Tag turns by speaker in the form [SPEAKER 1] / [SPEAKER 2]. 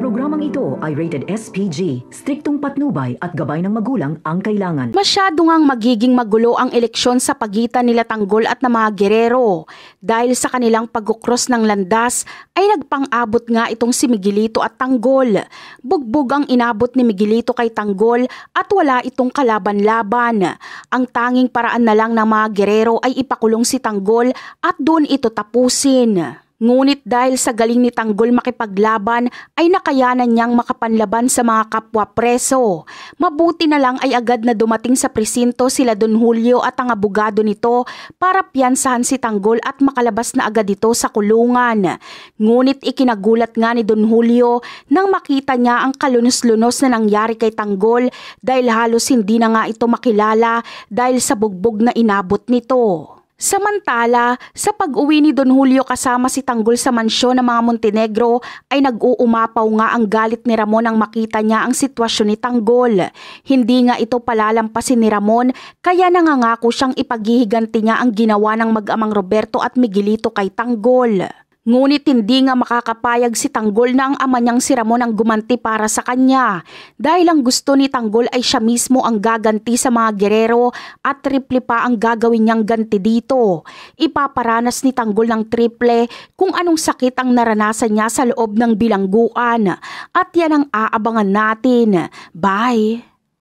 [SPEAKER 1] Programang ito ay rated SPG, striktong patnubay at gabay ng magulang ang kailangan.
[SPEAKER 2] Masyado ngang magiging magulo ang eleksyon sa pagitan nila Tanggol at ng mga Guerrero. Dahil sa kanilang pagkukros ng landas ay nagpang-abot nga itong si Miguelito at Tanggol. Bugbog ang inabot ni Miguelito kay Tanggol at wala itong kalaban-laban. Ang tanging paraan na lang ng mga Guerrero ay ipakulong si Tanggol at doon ito tapusin. Ngunit dahil sa galing ni Tanggol makipaglaban ay nakayanan niyang makapanlaban sa mga kapwa preso. Mabuti na lang ay agad na dumating sa presinto sila Don Julio at ang abogado nito para piyansahan si Tanggol at makalabas na agad ito sa kulungan. Ngunit ikinagulat nga ni Don Julio nang makita niya ang kalunos-lunos na nangyari kay Tanggol dahil halos hindi na nga ito makilala dahil sa bugbog na inabot nito. Samantala, sa pag-uwi ni Don Julio kasama si Tanggol sa mansyon ng mga Montenegro ay nag-uumapaw nga ang galit ni Ramon nang makita niya ang sitwasyon ni Tanggol. Hindi nga ito palalampasin ni Ramon kaya nangangako siyang ipaghihiganti niya ang ginawa ng mag-amang Roberto at Miguelito kay Tanggol. Ngunit hindi nga makakapayag si Tanggol na ang ama niyang si Ramon ang gumanti para sa kanya dahil ang gusto ni Tanggol ay siya mismo ang gaganti sa mga Guerrero at triple pa ang gagawin niyang ganti dito. Ipaparanas ni Tanggol ng triple kung anong sakit ang naranasan niya sa loob ng bilangguan at yan ang aabangan natin. Bye!